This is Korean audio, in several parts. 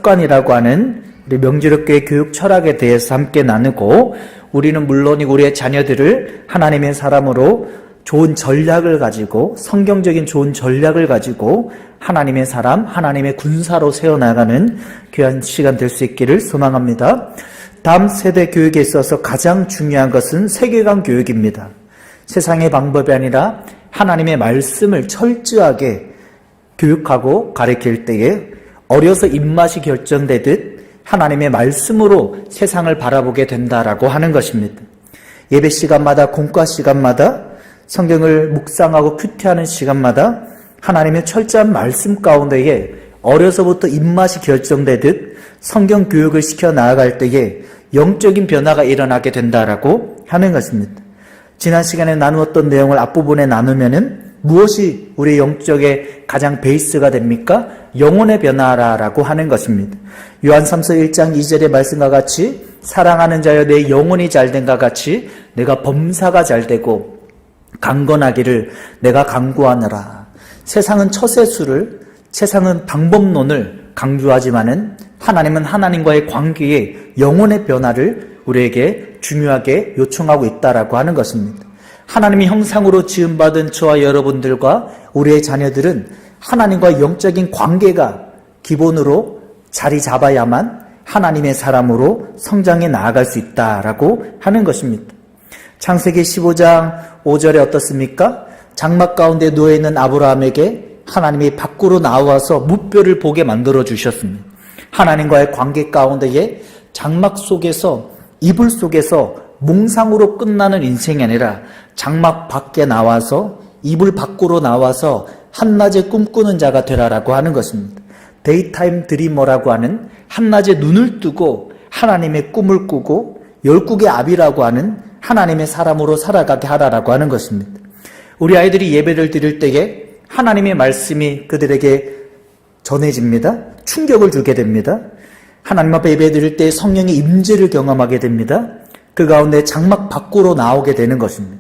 습관이라고 하는 우리 명지력교회 교육 철학에 대해서 함께 나누고, 우리는 물론이고 우리의 자녀들을 하나님의 사람으로 좋은 전략을 가지고, 성경적인 좋은 전략을 가지고 하나님의 사람, 하나님의 군사로 세워나가는 귀한 시간 될 수 있기를 소망합니다. 다음 세대 교육에 있어서 가장 중요한 것은 세계관 교육입니다. 세상의 방법이 아니라 하나님의 말씀을 철저하게 교육하고 가르칠 때에 어려서 입맛이 결정되듯 하나님의 말씀으로 세상을 바라보게 된다라고 하는 것입니다. 예배 시간마다, 공과 시간마다, 성경을 묵상하고 큐티하는 시간마다 하나님의 철저한 말씀 가운데에 어려서부터 입맛이 결정되듯 성경 교육을 시켜 나아갈 때에 영적인 변화가 일어나게 된다라고 하는 것입니다. 지난 시간에 나누었던 내용을 앞부분에 나누면은 무엇이 우리 영적의 가장 베이스가 됩니까? 영혼의 변화라고 하는 것입니다. 요한삼서 1장 2절의 말씀과 같이 사랑하는 자여 내 영혼이 잘된과 같이 내가 범사가 잘되고 강건하기를 내가 강구하노라. 세상은 처세술을, 세상은 방법론을 강조하지만은 하나님은 하나님과의 관계에 영혼의 변화를 우리에게 중요하게 요청하고 있다라고 하는 것입니다. 하나님의 형상으로 지음받은 저와 여러분들과 우리의 자녀들은 하나님과 영적인 관계가 기본으로 자리 잡아야만 하나님의 사람으로 성장해 나아갈 수 있다라고 하는 것입니다. 창세기 15장 5절에 어떻습니까? 장막 가운데 누워있는 아브라함에게 하나님이 밖으로 나와서 무뼈를 보게 만들어 주셨습니다. 하나님과의 관계 가운데에 장막 속에서, 이불 속에서 몽상으로 끝나는 인생이 아니라 장막 밖에 나와서, 이불 밖으로 나와서 한낮에 꿈꾸는 자가 되라라고 하는 것입니다. 데이타임 드리머라고 하는, 한낮에 눈을 뜨고 하나님의 꿈을 꾸고 열국의 아비라고 하는 하나님의 사람으로 살아가게 하라라고 하는 것입니다. 우리 아이들이 예배를 드릴 때에 하나님의 말씀이 그들에게 전해집니다. 충격을 주게 됩니다. 하나님 앞에 예배 드릴 때 성령의 임재를 경험하게 됩니다. 그 가운데 장막 밖으로 나오게 되는 것입니다.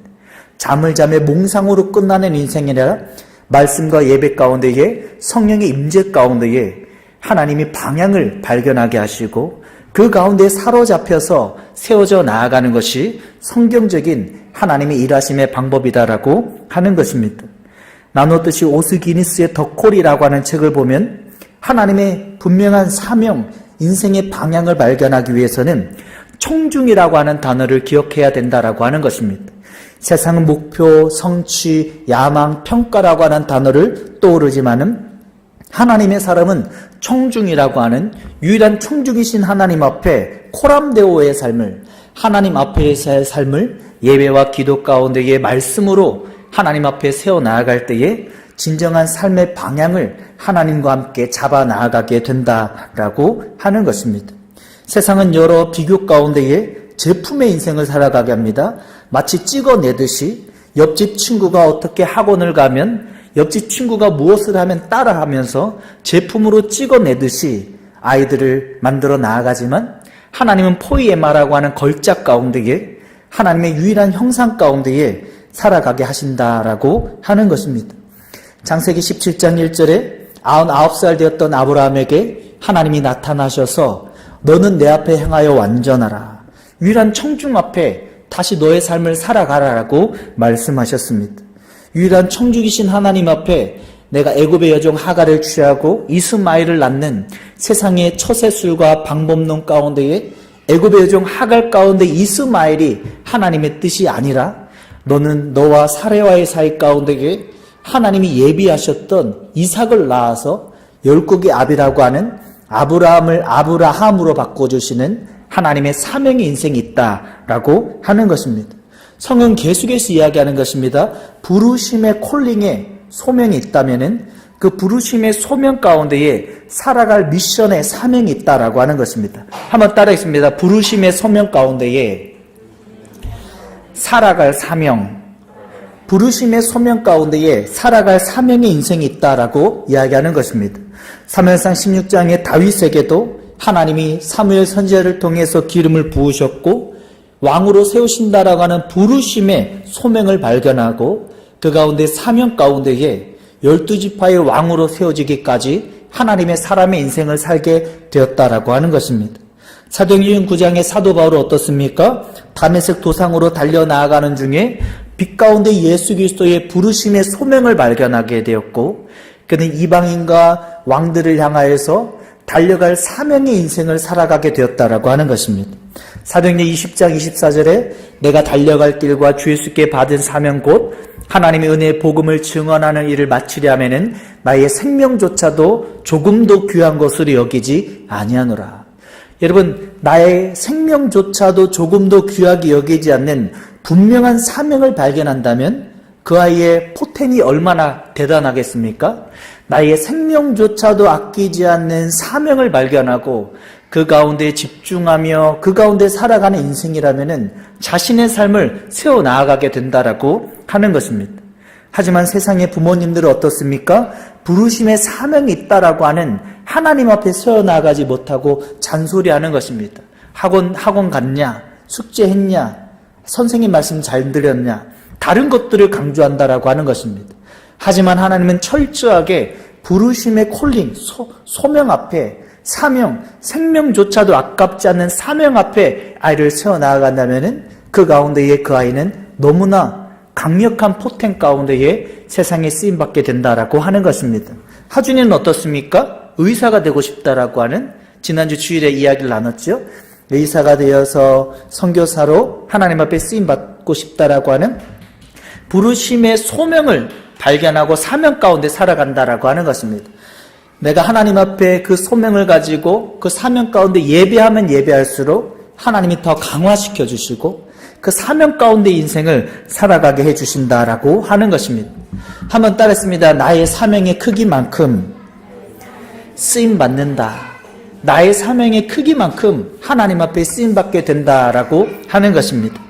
잠을 자며 몽상으로 끝나는 인생이 아니라 말씀과 예배 가운데에, 성령의 임재 가운데에 하나님이 방향을 발견하게 하시고 그 가운데 사로잡혀서 세워져 나아가는 것이 성경적인 하나님의 일하심의 방법이다라고 하는 것입니다. 나누었듯이 오스기니스의 더 콜이라고 하는 책을 보면 하나님의 분명한 사명, 인생의 방향을 발견하기 위해서는 청중이라고 하는 단어를 기억해야 된다라고 하는 것입니다. 세상은 목표, 성취, 야망, 평가라고 하는 단어를 떠오르지만은 하나님의 사람은 청중이라고 하는 유일한 청중이신 하나님 앞에 코람데오의 삶을, 하나님 앞에서의 삶을 예배와 기도 가운데의 말씀으로 하나님 앞에 세워 나아갈 때에 진정한 삶의 방향을 하나님과 함께 잡아 나아가게 된다라고 하는 것입니다. 세상은 여러 비교 가운데에 제품의 인생을 살아가게 합니다. 마치 찍어내듯이 옆집 친구가 어떻게 학원을 가면 옆집 친구가 무엇을 하면 따라하면서 제품으로 찍어내듯이 아이들을 만들어 나아가지만 하나님은 포이에마라고 하는 걸작 가운데에 하나님의 유일한 형상 가운데에 살아가게 하신다라고 하는 것입니다. 창세기 17장 1절에 99살 되었던 아브라함에게 하나님이 나타나셔서 너는 내 앞에 행하여 완전하라. 유일한 청중 앞에 다시 너의 삶을 살아가라라고 말씀하셨습니다. 유일한 청중이신 하나님 앞에 내가 애굽의 여종 하갈을 취하고 이스마엘을 낳는 세상의 처세술과 방법론 가운데에 애굽의 여종 하갈 가운데 이스마엘이 하나님의 뜻이 아니라 너는 너와 사레와의 사이 가운데에 하나님이 예비하셨던 이삭을 낳아서 열국의 아비라고 하는 아브라함을 아브라함으로 바꿔주시는 하나님의 사명의 인생이 있다라고 하는 것입니다. 성경 계속해서 이야기하는 것입니다. 부르심의 콜링에 소명이 있다면은 그 부르심의 소명 가운데에 살아갈 미션의 사명이 있다라고 하는 것입니다. 한번 따라하겠습니다. 부르심의 소명 가운데에 살아갈 사명, 부르심의 소명 가운데에 살아갈 사명의 인생이 있다라고 이야기하는 것입니다. 사무엘상 16장의 다윗에게도 하나님이 사무엘 선지자를 통해서 기름을 부으셨고 왕으로 세우신다라고 하는 부르심의 소명을 발견하고 그 가운데 사명 가운데에 12지파의 왕으로 세워지기까지 하나님의 사람의 인생을 살게 되었다라고 하는 것입니다. 사도행전 9장의 사도 바울은 어떻습니까? 다메섹 도상으로 달려나아가는 중에 빛 가운데 예수 그리스도의 부르심의 소명을 발견하게 되었고, 그는 이방인과 왕들을 향하여서 달려갈 사명의 인생을 살아가게 되었다라고 하는 것입니다. 사도행전 20장 24절에 내가 달려갈 길과 주 예수께 받은 사명 곧 하나님의 은혜의 복음을 증언하는 일을 마치려 하면은 나의 생명조차도 조금도 귀한 것으로 여기지 아니하노라. 여러분, 나의 생명조차도 조금도 귀하게 여기지 않는 분명한 사명을 발견한다면 그 아이의 포텐이 얼마나 대단하겠습니까? 나의 생명조차도 아끼지 않는 사명을 발견하고 그 가운데 집중하며 그 가운데 살아가는 인생이라면은 자신의 삶을 세워 나아가게 된다라고 하는 것입니다. 하지만 세상의 부모님들은 어떻습니까? 부르심의 사명이 있다라고 하는 하나님 앞에 세워 나아가지 못하고 잔소리하는 것입니다. 학원 갔냐? 숙제했냐? 선생님 말씀 잘 들었냐? 다른 것들을 강조한다라고 하는 것입니다. 하지만 하나님은 철저하게 부르심의 콜링, 소명 앞에 사명, 생명조차도 아깝지 않는 사명 앞에 아이를 세워 나아간다면은 그 가운데에 그 아이는 너무나 강력한 포텐 가운데에 세상에 쓰임받게 된다라고 하는 것입니다. 하준이는 어떻습니까? 의사가 되고 싶다라고 하는 지난주 주일에 이야기를 나눴죠. 의사가 되어서 선교사로 하나님 앞에 쓰임받고 싶다라고 하는 부르심의 소명을 발견하고 사명 가운데 살아간다라고 하는 것입니다. 내가 하나님 앞에 그 소명을 가지고 그 사명 가운데 예배하면 예배할수록 하나님이 더 강화시켜 주시고 그 사명 가운데 인생을 살아가게 해주신다라고 하는 것입니다. 한번 따라했습니다. 나의 사명의 크기만큼 쓰임받는다. 나의 사명의 크기만큼 하나님 앞에 쓰임받게 된다라고 하는 것입니다.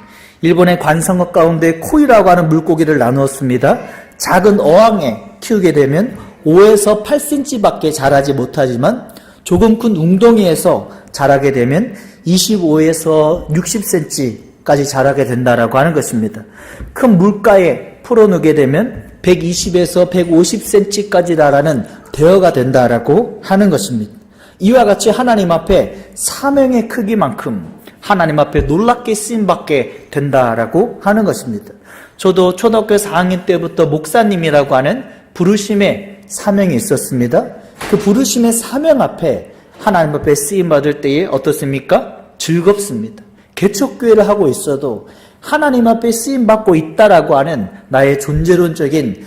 일본의 관성어 가운데 코이라고 하는 물고기를 나누었습니다. 작은 어항에 키우게 되면 5에서 8cm밖에 자라지 못하지만 조금 큰 웅덩이에서 자라게 되면 25에서 60cm까지 자라게 된다라고 하는 것입니다. 큰 물가에 풀어놓게 되면 120에서 150cm까지 달하는 대어가 된다라고 하는 것입니다. 이와 같이 하나님 앞에 사명의 크기만큼 하나님 앞에 놀랍게 쓰임받게 된다라고 하는 것입니다. 저도 초등학교 4학년 때부터 목사님이라고 하는 부르심의 사명이 있었습니다. 그 부르심의 사명 앞에 하나님 앞에 쓰임받을 때에 어떻습니까? 즐겁습니다. 개척교회를 하고 있어도 하나님 앞에 쓰임받고 있다라고 하는 나의 존재론적인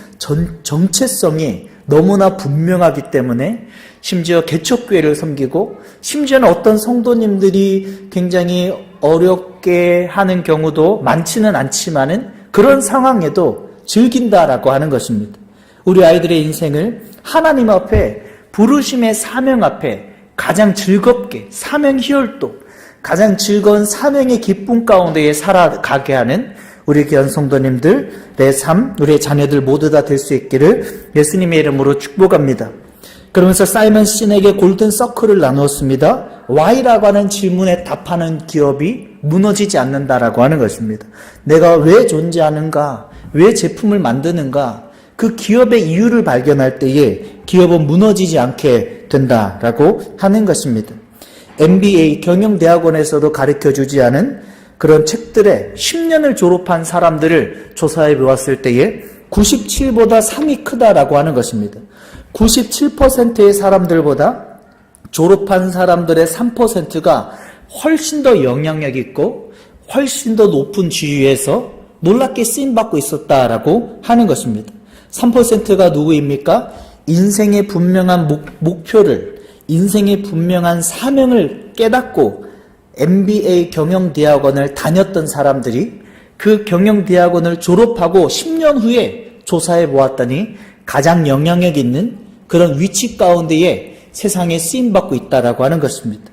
정체성이 너무나 분명하기 때문에 심지어 개척교회를 섬기고 심지어는 어떤 성도님들이 굉장히 어렵게 하는 경우도 많지는 않지만은 그런 상황에도 즐긴다라고 하는 것입니다. 우리 아이들의 인생을 하나님 앞에 부르심의 사명 앞에 가장 즐겁게 사명 희열도 가장 즐거운 사명의 기쁨 가운데에 살아가게 하는 우리 귀한 성도님들의 삶, 우리의 자녀들 모두 다 될 수 있기를 예수님의 이름으로 축복합니다. 그러면서 사이먼 신에게 골든 서클을 나누었습니다. Why라고 하는 질문에 답하는 기업이 무너지지 않는다라고 하는 것입니다. 내가 왜 존재하는가, 왜 제품을 만드는가, 그 기업의 이유를 발견할 때에 기업은 무너지지 않게 된다라고 하는 것입니다. MBA 경영대학원에서도 가르쳐주지 않은 그런 책들에 10년을 졸업한 사람들을 조사해 보았을 때에 97보다 3이 크다라고 하는 것입니다. 97%의 사람들보다 졸업한 사람들의 3%가 훨씬 더 영향력 있고 훨씬 더 높은 지위에서 놀랍게 쓰임받고 있었다라고 하는 것입니다. 3%가 누구입니까? 인생의 분명한 목표를, 인생의 분명한 사명을 깨닫고 MBA 경영대학원을 다녔던 사람들이 그 경영대학원을 졸업하고 10년 후에 조사해 보았더니 가장 영향력 있는 그런 위치 가운데에 세상에 쓰임받고 있다라고 하는 것입니다.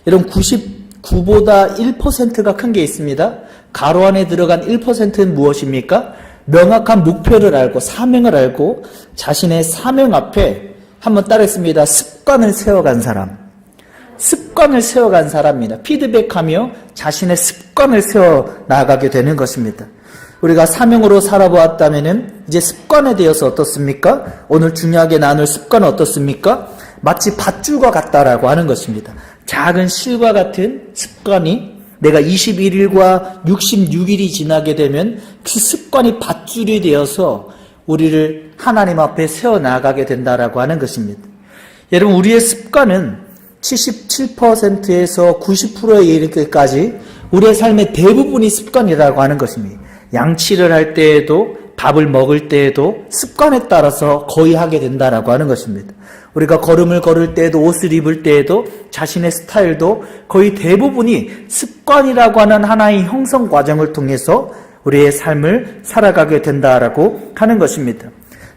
여러분 99보다 1%가 큰 게 있습니다. 가로 안에 들어간 1%는 무엇입니까? 명확한 목표를 알고 사명을 알고 자신의 사명 앞에 한번 따라했습니다. 습관을 세워간 사람. 습관을 세워간 사람입니다. 피드백하며 자신의 습관을 세워 나가게 되는 것입니다. 우리가 사명으로 살아보았다면 이제 습관에 대해서 어떻습니까? 오늘 중요하게 나눌 습관은 어떻습니까? 마치 밧줄과 같다라고 하는 것입니다. 작은 실과 같은 습관이 내가 21일과 66일이 지나게 되면 그 습관이 밧줄이 되어서 우리를 하나님 앞에 세워나가게 된다라고 하는 것입니다. 여러분, 우리의 습관은 77%에서 90%에 이르기까지 우리의 삶의 대부분이 습관이라고 하는 것입니다. 양치를 할 때에도, 밥을 먹을 때에도 습관에 따라서 거의 하게 된다라고 하는 것입니다. 우리가 걸음을 걸을 때에도, 옷을 입을 때에도 자신의 스타일도 거의 대부분이 습관이라고 하는 하나의 형성 과정을 통해서 우리의 삶을 살아가게 된다라고 하는 것입니다.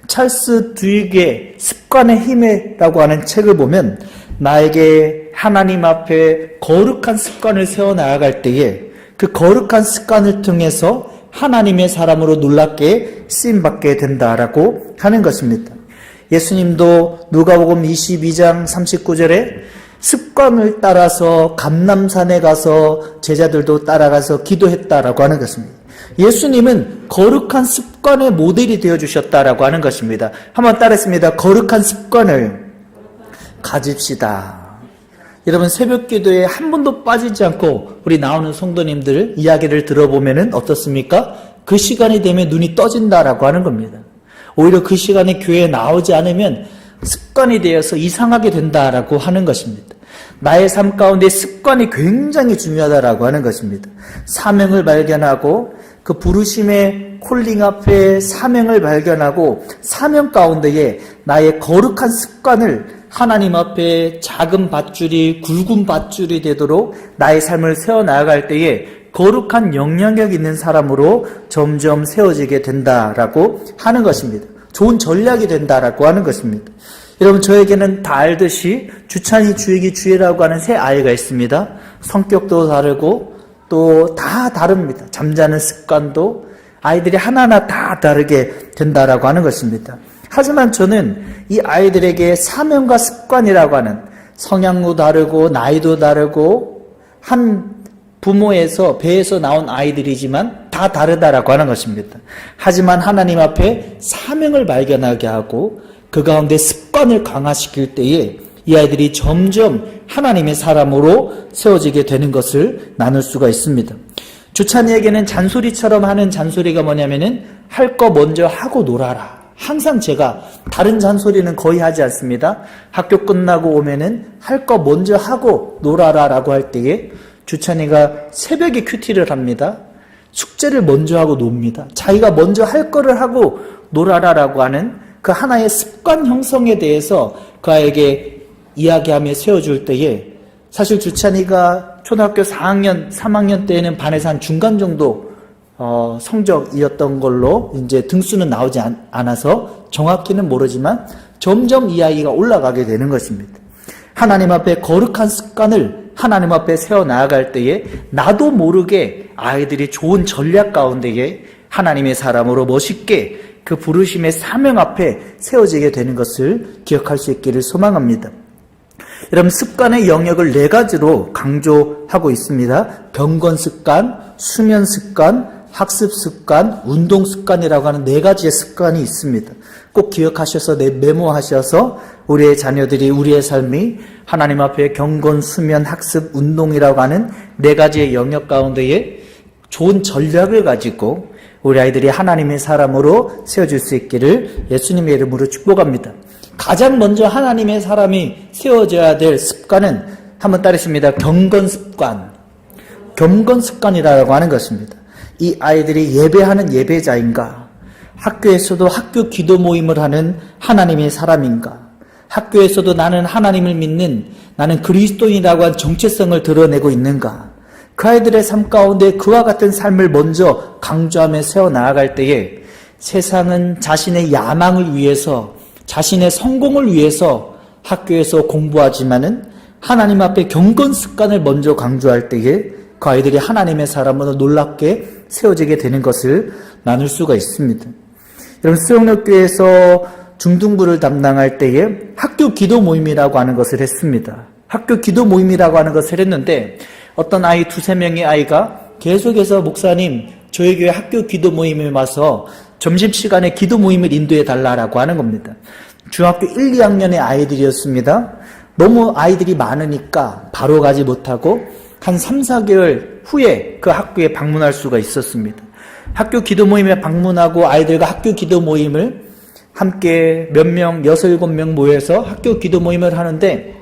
찰스 듀익의 습관의 힘이라고 하는 책을 보면 나에게 하나님 앞에 거룩한 습관을 세워나갈 때에 그 거룩한 습관을 통해서 하나님의 사람으로 놀랍게 쓰임받게 된다라고 하는 것입니다. 예수님도 누가복음 22장 39절에 습관을 따라서 감람산에 가서 제자들도 따라가서 기도했다라고 하는 것입니다. 예수님은 거룩한 습관의 모델이 되어주셨다라고 하는 것입니다. 한번 따라했습니다. 거룩한 습관을 가집시다. 여러분, 새벽 기도에 한 번도 빠지지 않고 우리 나오는 성도님들 이야기를 들어보면은 어떻습니까? 그 시간이 되면 눈이 떠진다라고 하는 겁니다. 오히려 그 시간에 교회에 나오지 않으면 습관이 되어서 이상하게 된다라고 하는 것입니다. 나의 삶 가운데 습관이 굉장히 중요하다라고 하는 것입니다. 사명을 발견하고 그 부르심의 콜링 앞에 사명을 발견하고 사명 가운데에 나의 거룩한 습관을 하나님 앞에 작은 밧줄이 굵은 밧줄이 되도록 나의 삶을 세워나갈 때에 거룩한 영향력 있는 사람으로 점점 세워지게 된다라고 하는 것입니다. 좋은 전략이 된다라고 하는 것입니다. 여러분, 저에게는 다 알듯이 주찬이, 주익이, 주혜라고 하는 세 아이가 있습니다. 성격도 다르고 또 다 다릅니다. 잠자는 습관도 아이들이 하나하나 다 다르게 된다라고 하는 것입니다. 하지만 저는 이 아이들에게 사명과 습관이라고 하는 성향도 다르고 나이도 다르고 한 부모에서 배에서 나온 아이들이지만 다 다르다라고 하는 것입니다. 하지만 하나님 앞에 사명을 발견하게 하고 그 가운데 습관을 강화시킬 때에 이 아이들이 점점 하나님의 사람으로 세워지게 되는 것을 나눌 수가 있습니다. 주찬이에게는 잔소리처럼 하는 잔소리가 뭐냐면은 할 거 먼저 하고 놀아라. 항상 제가 다른 잔소리는 거의 하지 않습니다. 학교 끝나고 오면은 할 거 먼저 하고 놀아라 라고 할 때에 주찬이가 새벽에 큐티를 합니다. 숙제를 먼저 하고 놉니다. 자기가 먼저 할 거를 하고 놀아라 라고 하는 그 하나의 습관 형성에 대해서 그 아이에게 이야기하며 세워줄 때에 사실 주찬이가 초등학교 4학년, 3학년 때에는 반에서 한 중간 정도 성적이었던 걸로 이제 등수는 나오지 않아서 정확히는 모르지만 점점 이 아이가 올라가게 되는 것입니다. 하나님 앞에 거룩한 습관을 하나님 앞에 세워나갈 때에 나도 모르게 아이들이 좋은 전략 가운데에 하나님의 사람으로 멋있게 그 부르심의 사명 앞에 세워지게 되는 것을 기억할 수 있기를 소망합니다. 여러분, 습관의 영역을 4가지로 강조하고 있습니다. 경건 습관, 수면 습관, 학습 습관, 운동 습관이라고 하는 4가지의 습관이 있습니다. 꼭 기억하셔서 메모하셔서 우리의 자녀들이 우리의 삶이 하나님 앞에 경건, 수면, 학습, 운동이라고 하는 4가지의 영역 가운데에 좋은 전략을 가지고 우리 아이들이 하나님의 사람으로 세워질 수 있기를 예수님의 이름으로 축복합니다. 가장 먼저 하나님의 사람이 세워져야 될 습관은 한번 따르십니다. 경건 습관. 경건 습관이라고 하는 것입니다. 이 아이들이 예배하는 예배자인가? 학교에서도 학교 기도 모임을 하는 하나님의 사람인가? 학교에서도 나는 하나님을 믿는, 나는 그리스도인이라고 한 정체성을 드러내고 있는가? 그 아이들의 삶 가운데 그와 같은 삶을 먼저 강조하며 세워나갈 때에 세상은 자신의 야망을 위해서, 자신의 성공을 위해서 학교에서 공부하지만은 하나님 앞에 경건 습관을 먼저 강조할 때에 그 아이들이 하나님의 사람으로 놀랍게 세워지게 되는 것을 나눌 수가 있습니다. 여러분, 수영역교회에서 중등부를 담당할 때에 학교 기도 모임이라고 하는 것을 했습니다. 학교 기도 모임이라고 하는 것을 했는데 어떤 아이 2-3명의 아이가 계속해서 목사님, 저희 교회 학교 기도 모임에 와서 점심시간에 기도 모임을 인도해 달라고 하는 겁니다. 중학교 1, 2학년의 아이들이었습니다. 너무 아이들이 많으니까 바로 가지 못하고 한 3, 4개월 후에 그 학교에 방문할 수가 있었습니다. 학교 기도 모임에 방문하고 아이들과 학교 기도 모임을 함께 몇 명, 6, 7명 모여서 학교 기도 모임을 하는데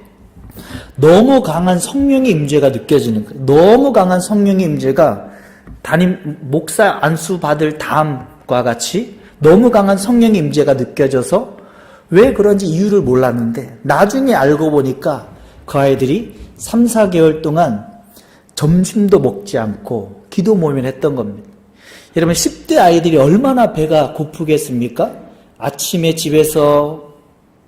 너무 강한 성령의 임재가 느껴지는 거예요. 너무 강한 성령의 임재가 목사 안수 받을 다음과 같이 너무 강한 성령의 임재가 느껴져서 왜 그런지 이유를 몰랐는데 나중에 알고 보니까 그 아이들이 3, 4개월 동안 점심도 먹지 않고 기도 모임을 했던 겁니다. 여러분 10대 아이들이 얼마나 배가 고프겠습니까? 아침에 집에서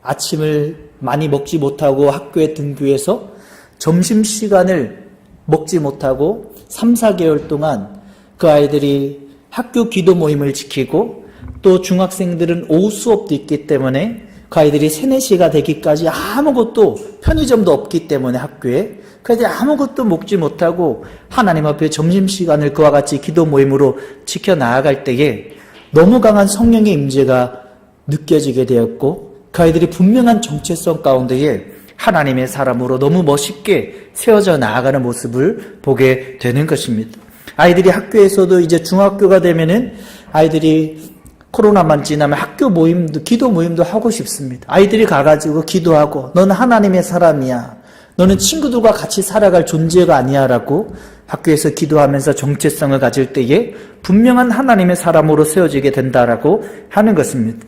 아침을 많이 먹지 못하고 학교에 등교해서 점심시간을 먹지 못하고 3, 4개월 동안 그 아이들이 학교 기도 모임을 지키고 또 중학생들은 오후 수업도 있기 때문에 그 아이들이 3, 4시가 되기까지 아무것도 편의점도 없기 때문에 학교에 그 아이들이 아무것도 먹지 못하고 하나님 앞에 점심시간을 그와 같이 기도 모임으로 지켜나아갈 때에 너무 강한 성령의 임재가 느껴지게 되었고 그 아이들이 분명한 정체성 가운데에 하나님의 사람으로 너무 멋있게 세워져 나아가는 모습을 보게 되는 것입니다. 아이들이 학교에서도 이제 중학교가 되면은 아이들이 코로나만 지나면 학교 모임도 기도 모임도 하고 싶습니다. 아이들이 가가지고 기도하고 너는 하나님의 사람이야. 너는 친구들과 같이 살아갈 존재가 아니야 라고 학교에서 기도하면서 정체성을 가질 때에 분명한 하나님의 사람으로 세워지게 된다라고 하는 것입니다.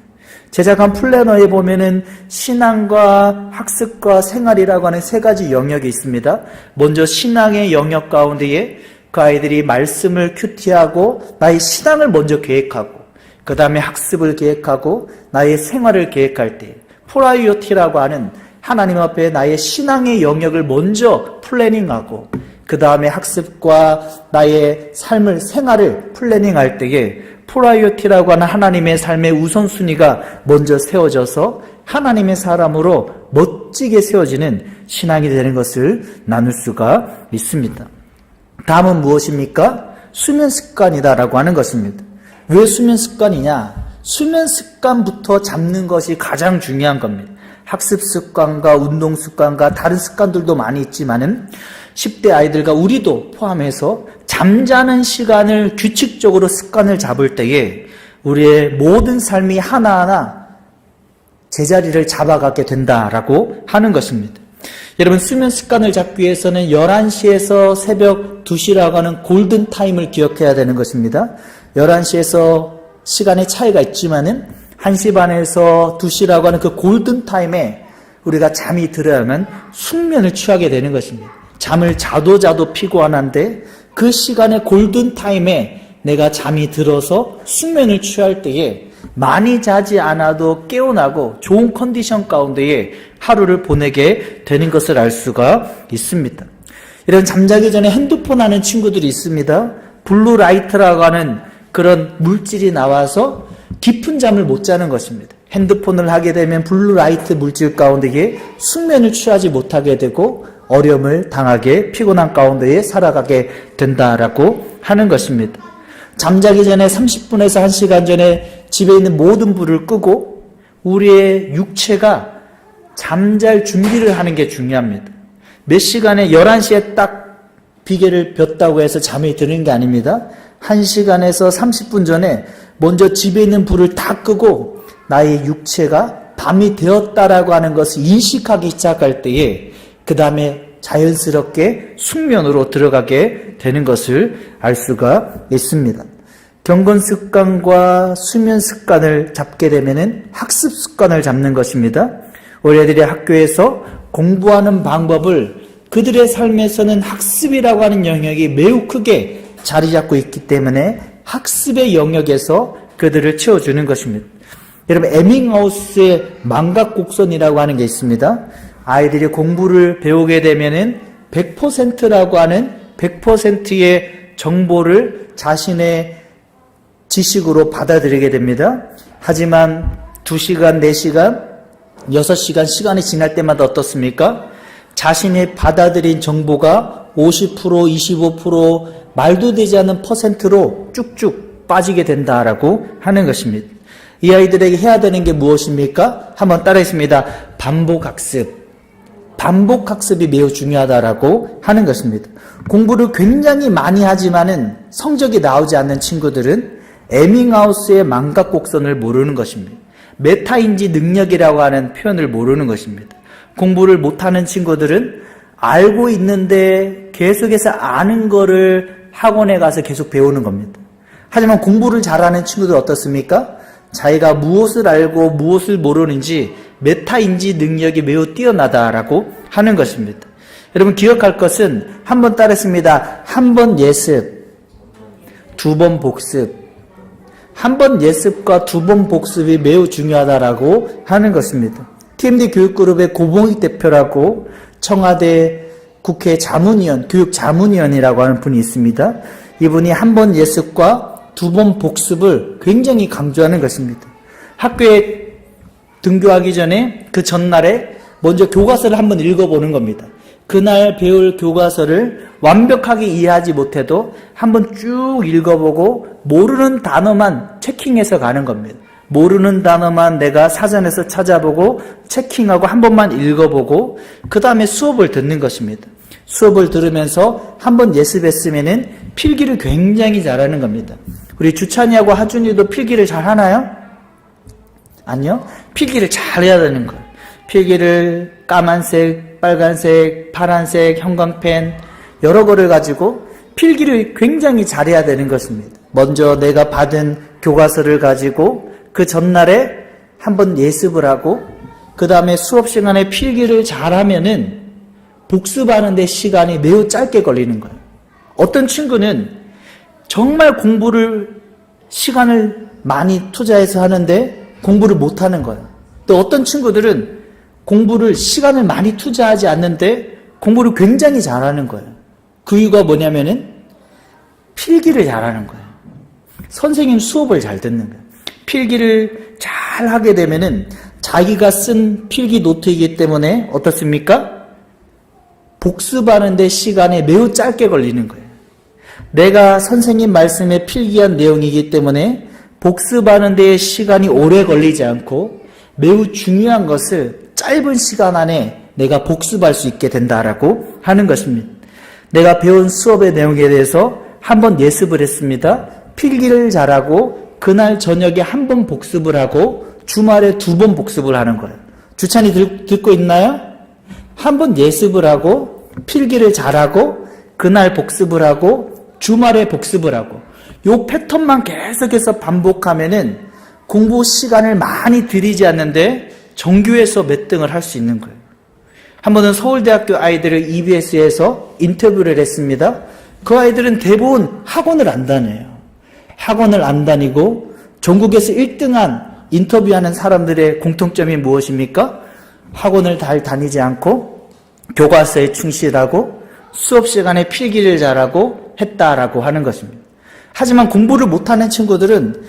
제작한 플래너에 보면은 신앙과 학습과 생활이라고 하는 3가지 영역이 있습니다. 먼저 신앙의 영역 가운데에 그 아이들이 말씀을 큐티하고 나의 신앙을 먼저 계획하고 그 다음에 학습을 계획하고 나의 생활을 계획할 때 프라이어티라고 하는 하나님 앞에 나의 신앙의 영역을 먼저 플래닝하고 그 다음에 학습과 나의 삶을 생활을 플래닝할 때에 프라이어티라고 하는 하나님의 삶의 우선순위가 먼저 세워져서 하나님의 사람으로 멋지게 세워지는 신앙이 되는 것을 나눌 수가 있습니다. 다음은 무엇입니까? 수면 습관이다라고 하는 것입니다. 왜 수면 습관이냐? 수면 습관부터 잡는 것이 가장 중요한 겁니다. 학습 습관과 운동 습관과 다른 습관들도 많이 있지만은 10대 아이들과 우리도 포함해서 잠자는 시간을 규칙적으로 습관을 잡을 때에 우리의 모든 삶이 하나하나 제자리를 잡아가게 된다라고 하는 것입니다. 여러분 수면 습관을 잡기 위해서는 11시에서 새벽 2시라고 하는 골든타임을 기억해야 되는 것입니다. 11시에서 시간의 차이가 있지만은 1시 반에서 2시라고 하는 그 골든타임에 우리가 잠이 들어야만 숙면을 취하게 되는 것입니다. 잠을 자도 피곤한데 그 시간의 골든타임에 내가 잠이 들어서 숙면을 취할 때에 많이 자지 않아도 깨어나고 좋은 컨디션 가운데에 하루를 보내게 되는 것을 알 수가 있습니다. 이런 잠자기 전에 핸드폰 하는 친구들이 있습니다. 블루라이트라고 하는 그런 물질이 나와서 깊은 잠을 못 자는 것입니다. 핸드폰을 하게 되면 블루라이트 물질 가운데에 숙면을 취하지 못하게 되고 어려움을 당하게 피곤한 가운데에 살아가게 된다라고 하는 것입니다. 잠자기 전에 30분에서 1시간 전에 집에 있는 모든 불을 끄고 우리의 육체가 잠잘 준비를 하는 게 중요합니다. 몇 시간에 11시에 딱 비계를 폈다고 해서 잠이 드는 게 아닙니다. 1시간에서 30분 전에 먼저 집에 있는 불을 다 끄고 나의 육체가 밤이 되었다라고 하는 것을 인식하기 시작할 때에 그 다음에 자연스럽게 숙면으로 들어가게 되는 것을 알 수가 있습니다. 경건 습관과 수면 습관을 잡게 되면은 학습 습관을 잡는 것입니다. 우리 애들이 학교에서 공부하는 방법을 그들의 삶에서는 학습이라고 하는 영역이 매우 크게 자리 잡고 있기 때문에 학습의 영역에서 그들을 채워주는 것입니다. 여러분 에밍하우스의 망각곡선이라고 하는 게 있습니다. 아이들이 공부를 배우게 되면은 100%라고 하는 100%의 정보를 자신의 지식으로 받아들이게 됩니다. 하지만 2시간, 4시간, 6시간 시간이 지날 때마다 어떻습니까? 자신이 받아들인 정보가 50%, 25% 말도 되지 않는 퍼센트로 쭉쭉 빠지게 된다라고 하는 것입니다. 이 아이들에게 해야 되는 게 무엇입니까? 한번 따라했습니다. 반복학습. 반복학습이 매우 중요하다라고 하는 것입니다. 공부를 굉장히 많이 하지만은 성적이 나오지 않는 친구들은 에밍하우스의 망각곡선을 모르는 것입니다. 메타인지 능력이라고 하는 표현을 모르는 것입니다. 공부를 못하는 친구들은 알고 있는데 계속해서 아는 거를 학원에 가서 계속 배우는 겁니다. 하지만 공부를 잘하는 친구들 어떻습니까? 자기가 무엇을 알고 무엇을 모르는지 메타인지 능력이 매우 뛰어나다라고 하는 것입니다. 여러분 기억할 것은 한번 따랐습니다. 한 번 예습, 두 번 복습. 한 번 예습과 두 번 복습이 매우 중요하다라고 하는 것입니다. TMD 교육그룹의 고봉익 대표라고 청와대 국회 자문위원, 교육자문위원이라고 하는 분이 있습니다. 이분이 한 번 예습과 두 번 복습을 굉장히 강조하는 것입니다. 학교에 등교하기 전에 그 전날에 먼저 교과서를 한번 읽어보는 겁니다. 그날 배울 교과서를 완벽하게 이해하지 못해도 한번 쭉 읽어보고 모르는 단어만 체킹해서 가는 겁니다. 모르는 단어만 내가 사전에서 찾아보고 체킹하고 한 번만 읽어보고 그 다음에 수업을 듣는 것입니다. 수업을 들으면서 한번 예습했으면은 필기를 굉장히 잘하는 겁니다. 우리 주찬이하고 하준이도 필기를 잘 하나요? 아니요. 필기를 잘해야 되는 거예요. 필기를 까만색, 빨간색, 파란색, 형광펜 여러 거를 가지고 필기를 굉장히 잘해야 되는 것입니다. 먼저 내가 받은 교과서를 가지고 그 전날에 한번 예습을 하고 그 다음에 수업 시간에 필기를 잘하면은 복습하는 데 시간이 매우 짧게 걸리는 거예요. 어떤 친구는 정말 공부를 시간을 많이 투자해서 하는데 공부를 못하는 거예요. 또 어떤 친구들은 공부를 시간을 많이 투자하지 않는데 공부를 굉장히 잘하는 거예요. 그 이유가 뭐냐면은 필기를 잘하는 거예요. 선생님 수업을 잘 듣는 거예요. 필기를 잘 하게 되면은 자기가 쓴 필기 노트이기 때문에 어떻습니까? 복습하는 데 시간이 매우 짧게 걸리는 거예요. 내가 선생님 말씀에 필기한 내용이기 때문에 복습하는 데 시간이 오래 걸리지 않고 매우 중요한 것을 짧은 시간 안에 내가 복습할 수 있게 된다라고 하는 것입니다. 내가 배운 수업의 내용에 대해서 한번 예습을 했습니다. 필기를 잘하고 그날 저녁에 한 번 복습을 하고 주말에 두 번 복습을 하는 거예요. 주찬이 듣고 있나요? 한 번 예습을 하고 필기를 잘하고 그날 복습을 하고 주말에 복습을 하고 요 패턴만 계속해서 반복하면은 공부 시간을 많이 들이지 않는데 정규에서 몇 등을 할 수 있는 거예요. 한 번은 서울대학교 아이들을 EBS에서 인터뷰를 했습니다. 그 아이들은 대부분 학원을 안 다녀요. 학원을 안 다니고 전국에서 1등한 인터뷰하는 사람들의 공통점이 무엇입니까? 학원을 잘 다니지 않고 교과서에 충실하고 수업 시간에 필기를 잘하고 했다라고 하는 것입니다. 하지만 공부를 못하는 친구들은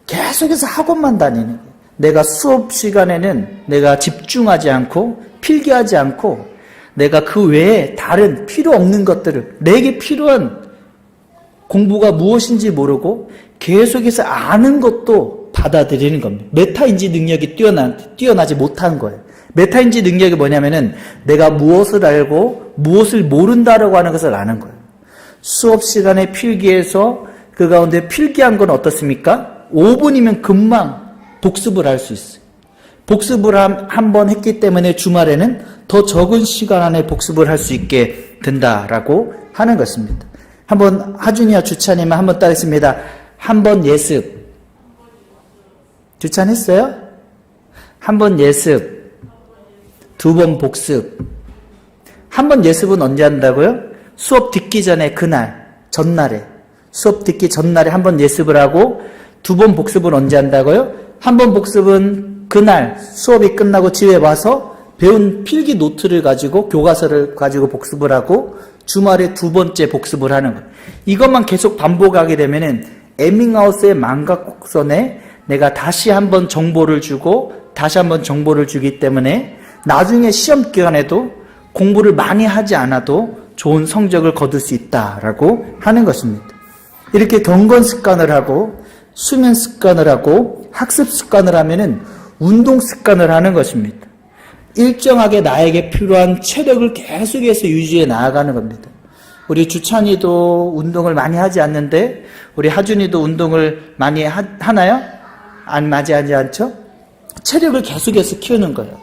계속해서 학원만 다니는 거예요. 내가 수업 시간에는 내가 집중하지 않고 필기하지 않고 내가 그 외에 다른 필요 없는 것들을 내게 필요한 공부가 무엇인지 모르고 계속해서 아는 것도 받아들이는 겁니다. 메타인지 능력이 뛰어나지 못한 거예요. 메타인지 능력이 뭐냐면은 내가 무엇을 알고 무엇을 모른다라고 하는 것을 아는 거예요. 수업 시간에 필기해서 그 가운데 필기한 건 어떻습니까? 5분이면 금방 복습을 할 수 있어요. 복습을 한 번 했기 때문에 주말에는 더 적은 시간 안에 복습을 할 수 있게 된다라고 하는 것입니다. 한번 하준이와 주찬이만 한번 따르겠습니다. 한 번 예습. 주찬 했어요? 한 번 예습. 두 번 복습. 한 번 예습은 언제 한다고요? 수업 듣기 전에 그날, 전날에. 수업 듣기 전날에 한 번 예습을 하고 두 번 복습은 언제 한다고요? 한 번 복습은 그날 수업이 끝나고 집에 와서 배운 필기 노트를 가지고 교과서를 가지고 복습을 하고 주말에 두 번째 복습을 하는 거예요. 이것만 계속 반복하게 되면은 에밍하우스의 망각곡선에 내가 다시 한번 정보를 주고 다시 한번 정보를 주기 때문에 나중에 시험 기간에도 공부를 많이 하지 않아도 좋은 성적을 거둘 수 있다라고 하는 것입니다. 이렇게 경건 습관을 하고 수면 습관을 하고 학습 습관을 하면은 운동 습관을 하는 것입니다. 일정하게 나에게 필요한 체력을 계속해서 유지해 나아가는 겁니다. 우리 주찬이도 운동을 많이 하지 않는데 우리 하준이도 운동을 많이 하나요? 안 하지 않죠? 체력을 계속해서 키우는 거예요.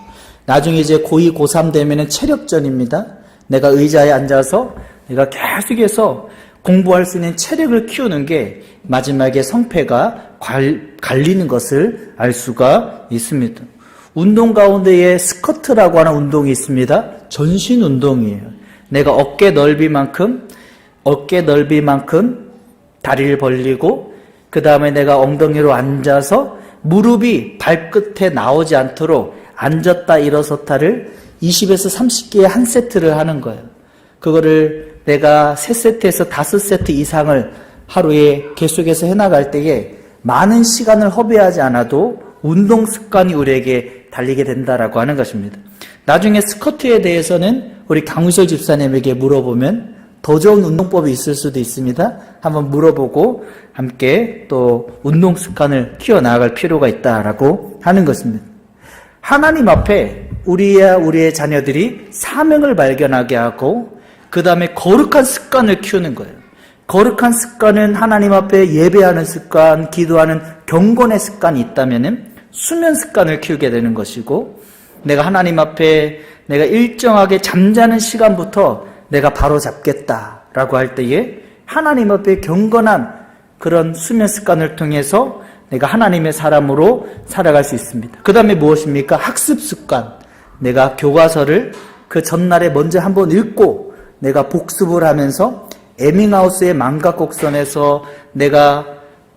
나중에 이제 고2, 고3 되면은 체력전입니다. 내가 의자에 앉아서 내가 계속해서 공부할 수 있는 체력을 키우는 게 마지막에 성패가 갈리는 것을 알 수가 있습니다. 운동 가운데에 스쿼트라고 하는 운동이 있습니다. 전신 운동이에요. 내가 어깨 넓이만큼 다리를 벌리고 그 다음에 내가 엉덩이로 앉아서 무릎이 발끝에 나오지 않도록 앉았다 일어섰다를 20에서 30개의 한 세트를 하는 거예요. 그거를 내가 3세트에서 5세트 이상을 하루에 계속해서 해나갈 때에 많은 시간을 허비하지 않아도 운동 습관이 우리에게 달리게 된다라고 하는 것입니다. 나중에 스쿼트에 대해서는 우리 강우설 집사님에게 물어보면 더 좋은 운동법이 있을 수도 있습니다. 한번 물어보고 함께 또 운동 습관을 키워나갈 필요가 있다라고 하는 것입니다. 하나님 앞에 우리의 자녀들이 사명을 발견하게 하고 그 다음에 거룩한 습관을 키우는 거예요. 거룩한 습관은 하나님 앞에 예배하는 습관, 기도하는 경건의 습관이 있다면은 수면 습관을 키우게 되는 것이고, 내가 하나님 앞에 내가 일정하게 잠자는 시간부터 내가 바로 잡겠다라고 할 때에 하나님 앞에 경건한 그런 수면 습관을 통해서 내가 하나님의 사람으로 살아갈 수 있습니다. 그 다음에 무엇입니까? 학습 습관. 내가 교과서를 그 전날에 먼저 한번 읽고 내가 복습을 하면서 에밍하우스의 망각곡선에서 내가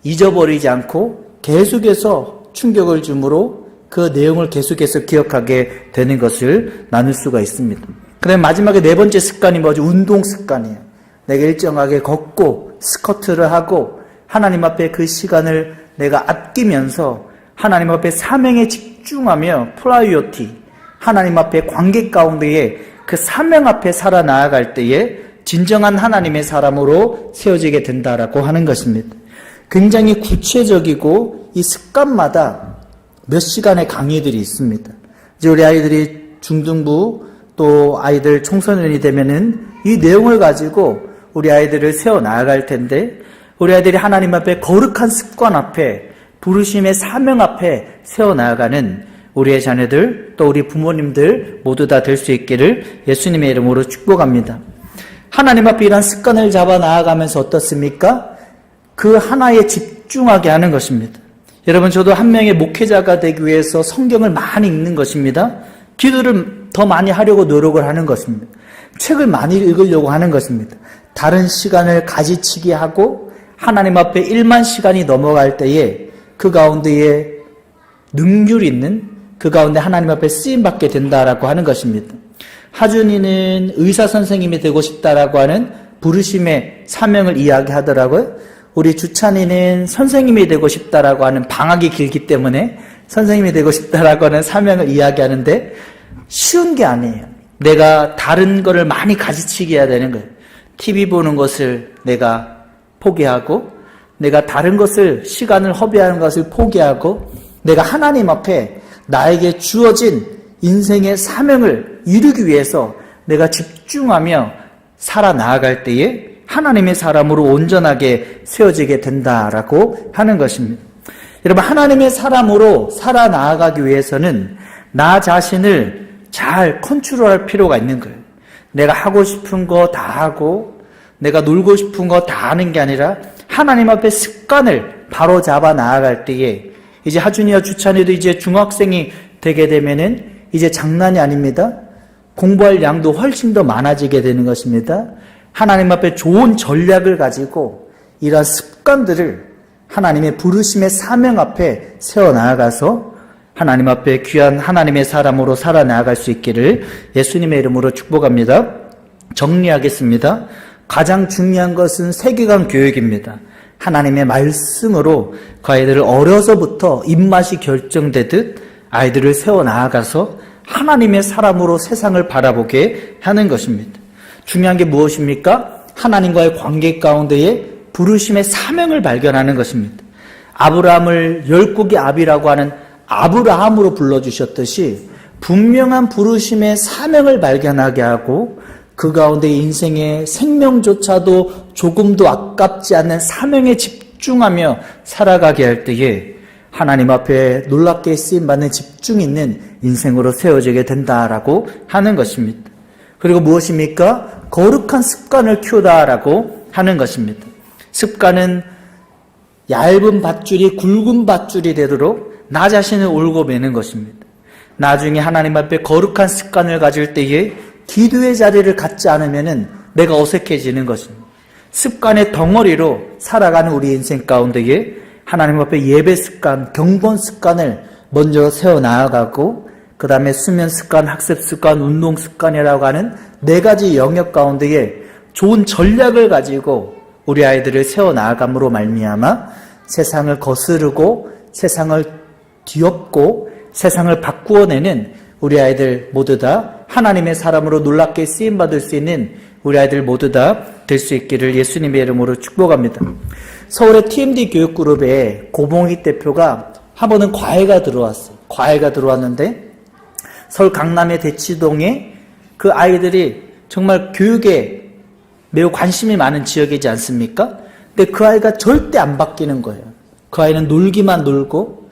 잊어버리지 않고 계속해서 충격을 주므로 그 내용을 계속해서 기억하게 되는 것을 나눌 수가 있습니다. 그 다음에 마지막에 4번째 습관이 뭐죠? 운동 습관이에요. 내가 일정하게 걷고 스쿼트를 하고 하나님 앞에 그 시간을 내가 아끼면서 하나님 앞에 사명에 집중하며 프라이어티, 하나님 앞에 관계 가운데에 그 사명 앞에 살아나아갈 때에 진정한 하나님의 사람으로 세워지게 된다라고 하는 것입니다. 굉장히 구체적이고 이 습관마다 몇 시간의 강의들이 있습니다. 이제 우리 아이들이 중등부 또 아이들 청소년이 되면은 이 내용을 가지고 우리 아이들을 세워 나아갈 텐데, 우리 아이들이 하나님 앞에 거룩한 습관 앞에 부르심의 사명 앞에 세워 나아가는 우리의 자녀들 또 우리 부모님들 모두 다 될 수 있기를 예수님의 이름으로 축복합니다. 하나님 앞에 이런 습관을 잡아 나아가면서 어떻습니까? 그 하나에 집중하게 하는 것입니다. 여러분, 저도 한 명의 목회자가 되기 위해서 성경을 많이 읽는 것입니다. 기도를 더 많이 하려고 노력을 하는 것입니다. 책을 많이 읽으려고 하는 것입니다. 다른 시간을 가지치기 하고 하나님 앞에 1만 시간이 넘어갈 때에 그 가운데에 능률 있는 그 가운데 하나님 앞에 쓰임받게 된다라고 하는 것입니다. 하준이는 의사 선생님이 되고 싶다라고 하는 부르심의 사명을 이야기하더라고요. 우리 주찬이는 선생님이 되고 싶다라고 하는 방학이 길기 때문에 선생님이 되고 싶다라고 하는 사명을 이야기하는데 쉬운 게 아니에요. 내가 다른 거를 많이 가지치기 해야 되는 거예요. TV 보는 것을 내가 포기하고 내가 다른 것을 시간을 허비하는 것을 포기하고 내가 하나님 앞에 나에게 주어진 인생의 사명을 이루기 위해서 내가 집중하며 살아나아갈 때에 하나님의 사람으로 온전하게 세워지게 된다라고 하는 것입니다. 여러분, 하나님의 사람으로 살아나아가기 위해서는 나 자신을 잘 컨트롤할 필요가 있는 거예요. 내가 하고 싶은 거 다 하고 내가 놀고 싶은 거 다 하는 게 아니라 하나님 앞에 습관을 바로 잡아 나아갈 때에 이제 하준이와 주찬이도 이제 중학생이 되게 되면은 이제 장난이 아닙니다. 공부할 양도 훨씬 더 많아지게 되는 것입니다. 하나님 앞에 좋은 전략을 가지고 이러한 습관들을 하나님의 부르심의 사명 앞에 세워나가서 하나님 앞에 귀한 하나님의 사람으로 살아나갈 수 있기를 예수님의 이름으로 축복합니다. 정리하겠습니다. 가장 중요한 것은 세계관 교육입니다. 하나님의 말씀으로 그 아이들을 어려서부터 입맛이 결정되듯 아이들을 세워나가서 하나님의 사람으로 세상을 바라보게 하는 것입니다. 중요한 게 무엇입니까? 하나님과의 관계 가운데에 부르심의 사명을 발견하는 것입니다. 아브라함을 열국의 아비라고 하는 아브라함으로 불러주셨듯이 분명한 부르심의 사명을 발견하게 하고 그 가운데 인생의 생명조차도 조금도 아깝지 않는 사명에 집중하며 살아가게 할 때에 하나님 앞에 놀랍게 쓰임받는 집중 있는 인생으로 세워지게 된다라고 하는 것입니다. 그리고 무엇입니까? 거룩한 습관을 키우다라고 하는 것입니다. 습관은 얇은 밧줄이 굵은 밧줄이 되도록 나 자신을 올고 매는 것입니다. 나중에 하나님 앞에 거룩한 습관을 가질 때에 기도의 자리를 갖지 않으면 내가 어색해지는 것입니다. 습관의 덩어리로 살아가는 우리 인생 가운데에 하나님 앞에 예배 습관, 경건 습관을 먼저 세워나가고 그 다음에 수면 습관, 학습 습관, 운동 습관이라고 하는 4가지 영역 가운데에 좋은 전략을 가지고 우리 아이들을 세워나감으로 말미암아 세상을 거스르고 세상을 뒤엎고 세상을 바꾸어내는 우리 아이들 모두 다 하나님의 사람으로 놀랍게 쓰임받을 수 있는 우리 아이들 모두 다 될 수 있기를 예수님의 이름으로 축복합니다. 서울의 TMD 교육그룹에 고봉익 대표가 한 번은 과외가 들어왔어요. 과외가 들어왔는데 서울 강남의 대치동에 그 아이들이 정말 교육에 매우 관심이 많은 지역이지 않습니까? 근데 그 아이가 절대 안 바뀌는 거예요. 그 아이는 놀기만 놀고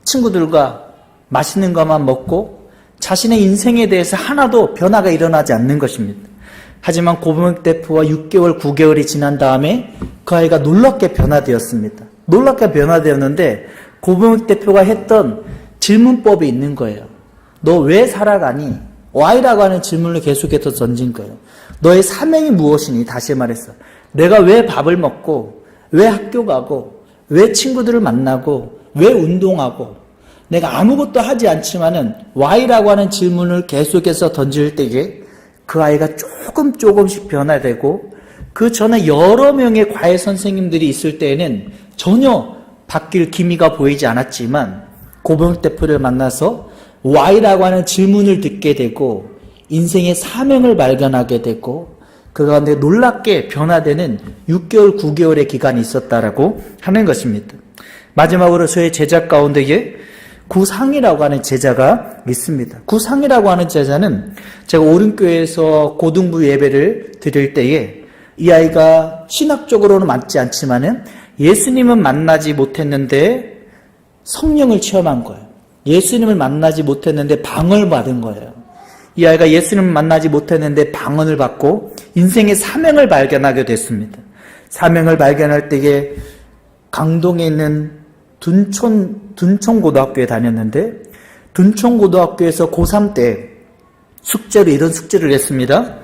친구들과 맛있는 것만 먹고 자신의 인생에 대해서 하나도 변화가 일어나지 않는 것입니다. 하지만 고봉익 대표와 6개월, 9개월이 지난 다음에 그 아이가 놀랍게 변화되었습니다. 놀랍게 변화되었는데 고봉익 대표가 했던 질문법이 있는 거예요. 너 왜 살아가니? Why라고 하는 질문을 계속해서 던진 거예요. 너의 사명이 무엇이니? 다시 말해서 내가 왜 밥을 먹고 왜 학교 가고 왜 친구들을 만나고 왜 운동하고 내가 아무것도 하지 않지만은 Why라고 하는 질문을 계속해서 던질 때에 그 아이가 조금씩 변화되고 그 전에 여러 명의 과외 선생님들이 있을 때에는 전혀 바뀔 기미가 보이지 않았지만 고봉익 대표를 만나서 Why라고 하는 질문을 듣게 되고 인생의 사명을 발견하게 되고 그 가운데 놀랍게 변화되는 6개월, 9개월의 기간이 있었다라고 하는 것입니다. 마지막으로 저의 제자 가운데에 구상이라고 하는 제자가 있습니다. 구상이라고 하는 제자는 제가 오륜교회에서 고등부 예배를 드릴 때에 이 아이가 신학적으로는 맞지 않지만은 예수님은 만나지 못했는데 성령을 체험한 거예요. 예수님을 만나지 못했는데 방언을 받은 거예요. 이 아이가 예수님을 만나지 못했는데 방언을 받고 인생의 사명을 발견하게 됐습니다. 사명을 발견할 때에 강동에 있는 둔촌고등학교에 다녔는데 둔촌고등학교에서 고3 때 숙제로 이런 숙제를 했습니다.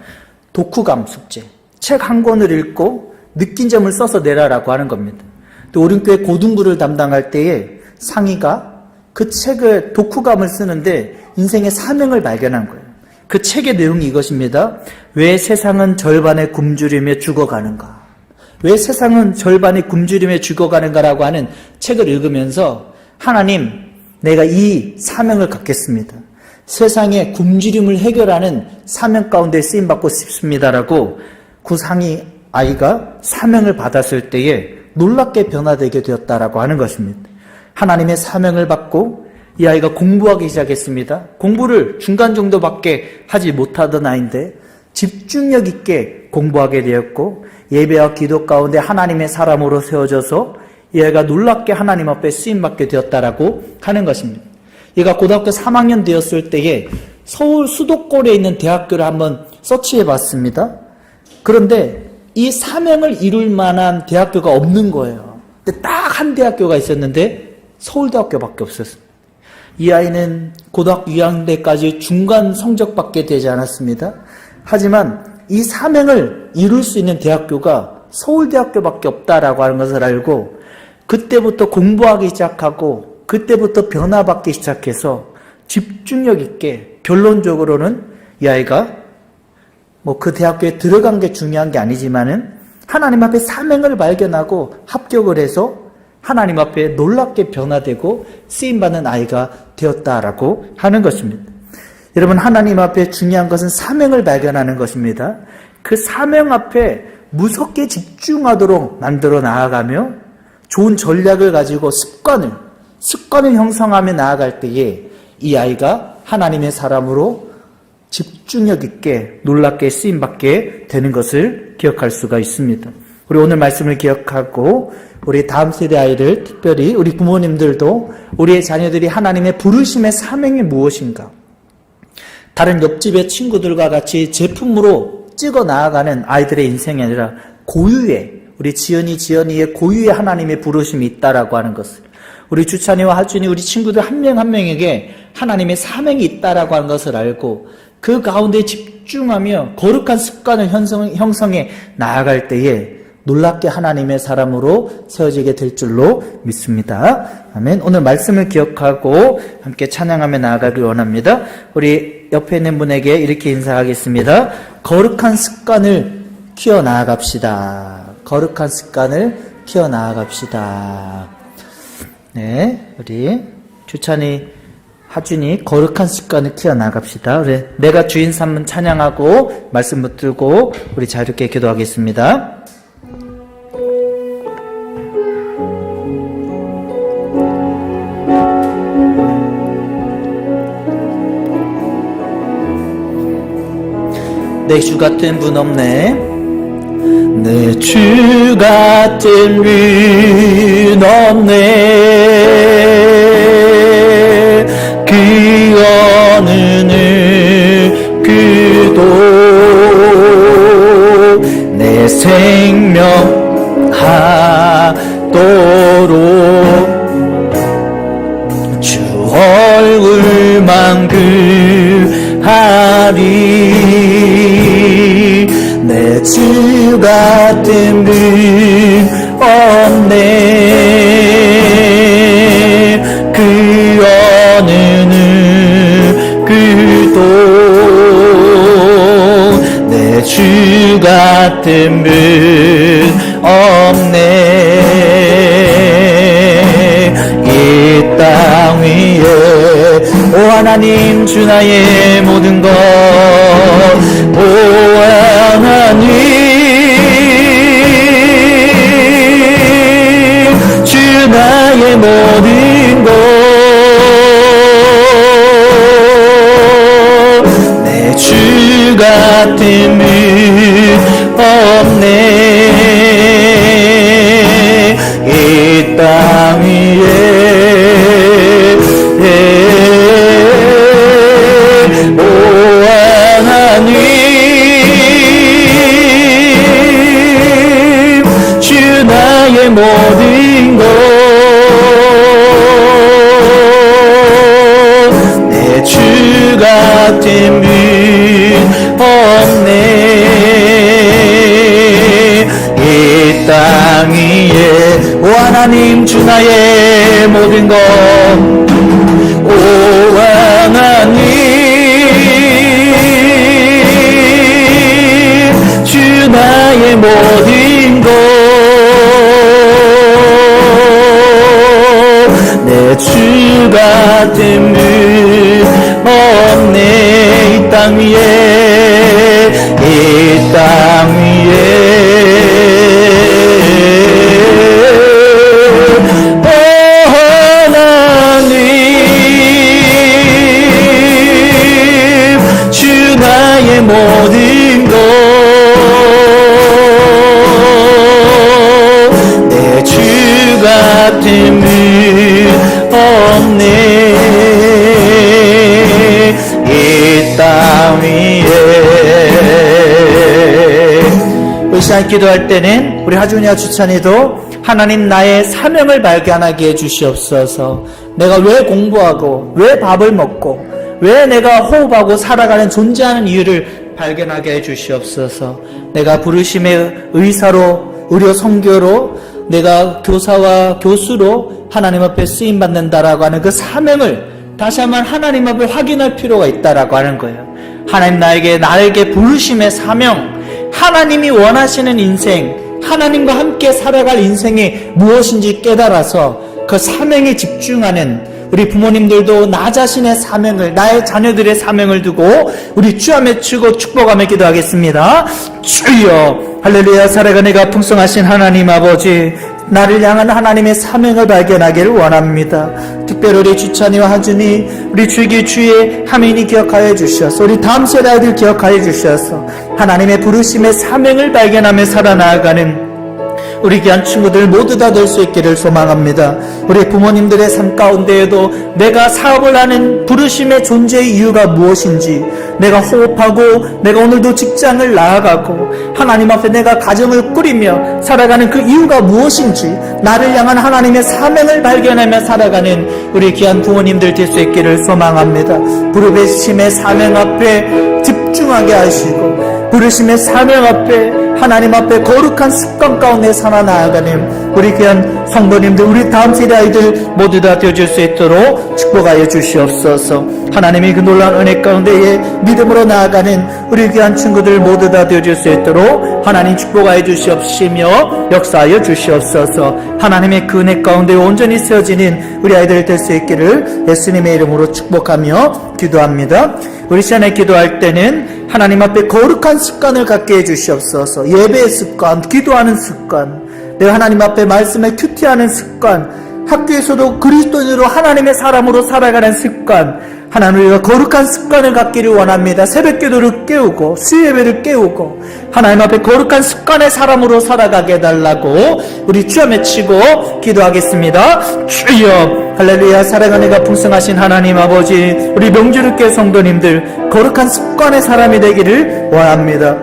독후감 숙제. 책 한 권을 읽고 느낀 점을 써서 내라라고 하는 겁니다. 또 오륜교회 고등부를 담당할 때에 상의가 그 책을 독후감을 쓰는데 인생의 사명을 발견한 거예요. 그 책의 내용이 이것입니다. 왜 세상은 절반에 굶주리며 죽어가는가? 왜 세상은 절반에 굶주리며 죽어가는가라고 하는 책을 읽으면서 하나님, 내가 이 사명을 갖겠습니다. 세상의 굶주림을 해결하는 사명 가운데 쓰임받고 싶습니다라고 그 상이 아이가 사명을 받았을 때에 놀랍게 변화되게 되었다라고 하는 것입니다. 하나님의 사명을 받고 이 아이가 공부하기 시작했습니다. 공부를 중간 정도밖에 하지 못하던 아이인데 집중력 있게 공부하게 되었고 예배와 기도 가운데 하나님의 사람으로 세워져서 이 아이가 놀랍게 하나님 앞에 쓰임받게 되었다라고 하는 것입니다. 얘가 고등학교 3학년 되었을 때에 서울 수도권에 있는 대학교를 한번 서치해 봤습니다. 그런데 이 사명을 이룰 만한 대학교가 없는 거예요. 근데 딱 한 대학교가 있었는데 서울대학교밖에 없었습니다. 이 아이는 고등학교 2학년 때까지 중간 성적밖에 되지 않았습니다. 하지만 이 사명을 이룰 수 있는 대학교가 서울대학교밖에 없다라고 하는 것을 알고 그때부터 공부하기 시작하고 그때부터 변화받기 시작해서 집중력 있게 결론적으로는 이 아이가 그 대학교에 들어간 게 중요한 게 아니지만은 하나님 앞에 사명을 발견하고 합격을 해서 하나님 앞에 놀랍게 변화되고 쓰임받는 아이가 되었다라고 하는 것입니다. 여러분, 하나님 앞에 중요한 것은 사명을 발견하는 것입니다. 그 사명 앞에 무섭게 집중하도록 만들어 나아가며 좋은 전략을 가지고 습관을 형성하며 나아갈 때에 이 아이가 하나님의 사람으로 집중력 있게 놀랍게 쓰임받게 되는 것을 기억할 수가 있습니다. 우리 오늘 말씀을 기억하고 우리 다음 세대 아이들, 특별히 우리 부모님들도 우리의 자녀들이 하나님의 부르심의 사명이 무엇인가, 다른 옆집의 친구들과 같이 제품으로 찍어 나아가는 아이들의 인생이 아니라 고유의, 우리 지연이의 고유의 하나님의 부르심이 있다라고 하는 것을, 우리 주찬이와 하준이, 우리 친구들 한 명 한 명에게 하나님의 사명이 있다라고 하는 것을 알고 그 가운데 집중하며 거룩한 습관을 형성해 나아갈 때에 놀랍게 하나님의 사람으로 세워지게 될 줄로 믿습니다. 아멘. 오늘 말씀을 기억하고 함께 찬양하며 나아가길 원합니다. 우리 옆에 있는 분에게 이렇게 인사하겠습니다. 거룩한 습관을 키워나아갑시다. 거룩한 습관을 키워나아갑시다. 네, 우리 주찬이, 하준이 거룩한 습관을 키워나갑시다. 우리 내가 주인 삼은 찬양하고 말씀 붙들고 우리 자유롭게 기도하겠습니다. 내 주 같은 분 없네. 내 주 같은 분 없네. 그 어느 누구도 내 생명 하도록 주 얼굴만 구하리. 내 주 같은 분 없네. 그 어느 누구도 내 주 같은 분 없네. 이 땅 위에 오 하나님 주 나의 모든 것, 오 하나님 주 나의 모든 것, 내 주 같은 분 없네. 이 땅 위에 오 하나님 주 나의 모든 것, 내 주 같은 분 없네. 이 땅 위에 오 하나님 주 나의 모든 것, 오 하나님 주 나의 모든 것, 내 주 같은 분 없네. 이 땅 위에 이 땅 위에 오 하나님 주 나의 모든 것, 내 주 같은 분 없네. 이 땅 위에 우리 시간 기도할 때는 우리 하준이와 주찬이도 하나님 나의 사명을 발견하게 해주시옵소서. 내가 왜 공부하고 왜 밥을 먹고 왜 내가 호흡하고 살아가는 존재하는 이유를 발견하게 해주시옵소서. 내가 부르심의 의사로, 의료 선교로, 내가 교사와 교수로 하나님 앞에 쓰임받는다라고 하는 그 사명을 다시 한번 하나님 앞에 확인할 필요가 있다라고 하는 거예요. 하나님 나에게 부르심의 사명, 하나님이 원하시는 인생, 하나님과 함께 살아갈 인생이 무엇인지 깨달아서 그 사명에 집중하는 우리 부모님들도 나 자신의 사명을, 나의 자녀들의 사명을 두고 우리 주 앞에 치고 축복하며 기도하겠습니다. 주여 할렐루야. 살아가는 가 풍성하신 하나님 아버지, 나를 향한 하나님의 사명을 발견하기를 원합니다. 특별히 우리 주찬이와 하준이, 우리 주기 주의 하민이 기억하여 주셔서, 우리 다음 세대 아이들 기억하여 주셔서 하나님의 부르심의 사명을 발견하며 살아나가는 우리 귀한 친구들 모두 다 될 수 있기를 소망합니다. 우리 부모님들의 삶 가운데에도 내가 사업을 하는 부르심의 존재의 이유가 무엇인지, 내가 호흡하고 내가 오늘도 직장을 나아가고 하나님 앞에 내가 가정을 꾸리며 살아가는 그 이유가 무엇인지, 나를 향한 하나님의 사명을 발견하며 살아가는 우리 귀한 부모님들 될 수 있기를 소망합니다. 부르심의 사명 앞에 집중하게 하시고, 부르심의 사명 앞에 하나님 앞에 거룩한 습관 가운데 살아나가는 우리 귀한 성도님들, 우리 다음 세대 아이들 모두 다 되어줄 수 있도록 축복하여 주시옵소서. 하나님의 그 놀라운 은혜 가운데에 믿음으로 나아가는 우리 귀한 친구들 모두 다 되어줄 수 있도록 하나님 축복하여 주시옵시며 역사하여 주시옵소서. 하나님의 그 은혜 가운데 온전히 세워지는 우리 아이들 될 수 있기를 예수님의 이름으로 축복하며 기도합니다. 우리 시간에 기도할 때는 하나님 앞에 거룩한 습관을 갖게 해주시옵소서. 예배의 습관, 기도하는 습관, 내가 하나님 앞에 말씀에 큐티하는 습관, 학교에서도 그리스도인으로 하나님의 사람으로 살아가는 습관, 하나님 우리가 거룩한 습관을 갖기를 원합니다. 새벽 기도를 깨우고 수요예배를 깨우고 하나님 앞에 거룩한 습관의 사람으로 살아가게 해달라고 우리 주여 외치고 기도하겠습니다. 주여, 할렐루야. 사랑하는 이가 풍성하신 하나님 아버지, 우리 명주교회 성도님들 거룩한 습관의 사람이 되기를 원합니다.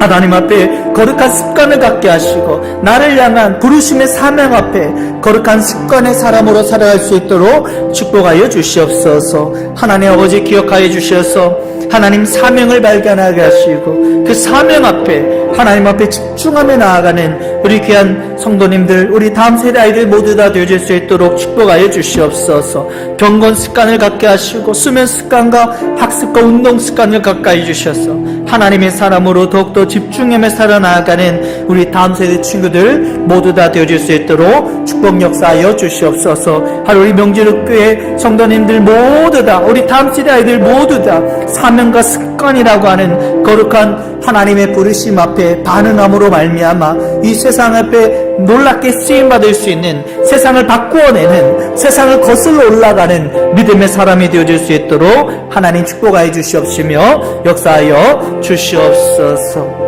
하나님 앞에 거룩한 습관을 갖게 하시고 나를 향한 부르심의 사명 앞에 거룩한 습관의 사람으로 살아갈 수 있도록 축복하여 주시옵소서. 하나님 아버지 기억하여 주셔서 하나님 사명을 발견하게 하시고 그 사명 앞에 하나님 앞에 집중하며 나아가는 우리 귀한 성도님들, 우리 다음 세대 아이들 모두 다 되어질 수 있도록 축복하여 주시옵소서. 경건 습관을 갖게 하시고 수면 습관과 학습과 운동 습관을 가까이 주셔서 하나님의 사람으로 더욱더 집중하며 살아나가는 우리 다음 세대 친구들 모두 다 되어질 수 있도록 축복 역사하여 주시옵소서. 하루 우리 명지교회 성도님들 모두 다, 우리 다음 세대 아이들 모두 다 사명과 습관이라고 하는 거룩한 하나님의 부르심 앞에 반응함으로 말미암아 이 세상 앞에 놀랍게 쓰임받을 수 있는, 세상을 바꾸어내는, 세상을 거슬러 올라가는 믿음의 사람이 되어질 수 있도록 하나님 축복하여 주시옵시며 역사하여 주시옵소서.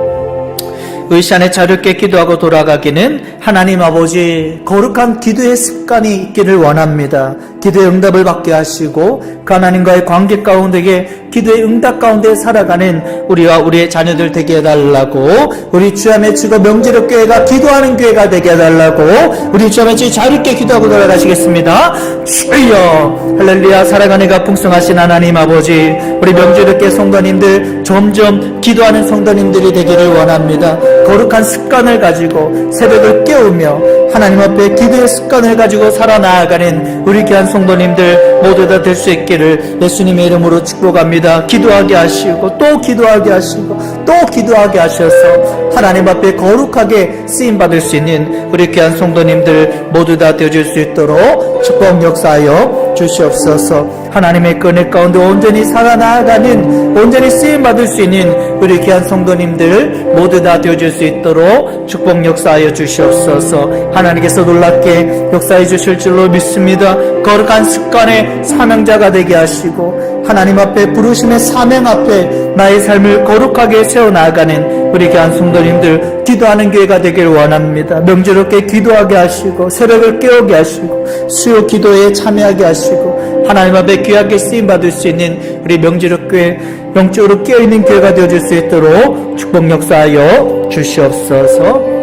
이 시간에 자유롭게 기도하고 돌아가기는 하나님 아버지 거룩한 기도의 습관이 있기를 원합니다. 기도의 응답을 받게 하시고 그 하나님과의 관계 가운데 기도의 응답 가운데 살아가는 우리와 우리의 자녀들 되게 해달라고, 우리 주함의 주거 명지력교회가 기도하는 교회가 되게 해달라고 우리 주함의 주 자유롭게 기도하고 돌아가시겠습니다. 주여, 할렐루야. 사랑하는 이가 풍성하신 하나님 아버지, 우리 명지력교회 성도님들 점점 기도하는 성도님들이 되기를 원합니다. 거룩한 습관을 가지고 새벽을 깨우며 하나님 앞에 기도의 습관을 가지고 살아나가는 우리 귀한 성도님들 모두 다 될 수 있기를 예수님의 이름으로 축복합니다. 기도하게 하시고 또 기도하게 하시고 또 기도하게 하셔서 하나님 앞에 거룩하게 쓰임받을 수 있는 우리 귀한 성도님들 모두 다 되어줄 수 있도록 축복 역사하여 주시옵소서. 하나님의 은혜 가운데 온전히 살아나가는, 온전히 쓰임받을 수 있는 우리 귀한 성도님들 모두 다 되어줄 수 있도록 축복 역사하여 주시옵소서. 하나님께서 놀랍게 역사해 주실 줄로 믿습니다. 거룩한 습관의 사명자가 되게 하시고 하나님 앞에 부르심의 사명 앞에 나의 삶을 거룩하게 세워나가는 우리 귀한 성도님들 기도하는 교회가 되길 원합니다. 명제롭게 기도하게 하시고 새벽을 깨우게 하시고 수요 기도에 참여하게 하시고 하나님 앞에 귀하게 쓰임받을 수 있는 우리 명제롭교회 영적으로 깨어있는 교회가 되어줄 수 있도록 축복 역사하여 주시옵소서.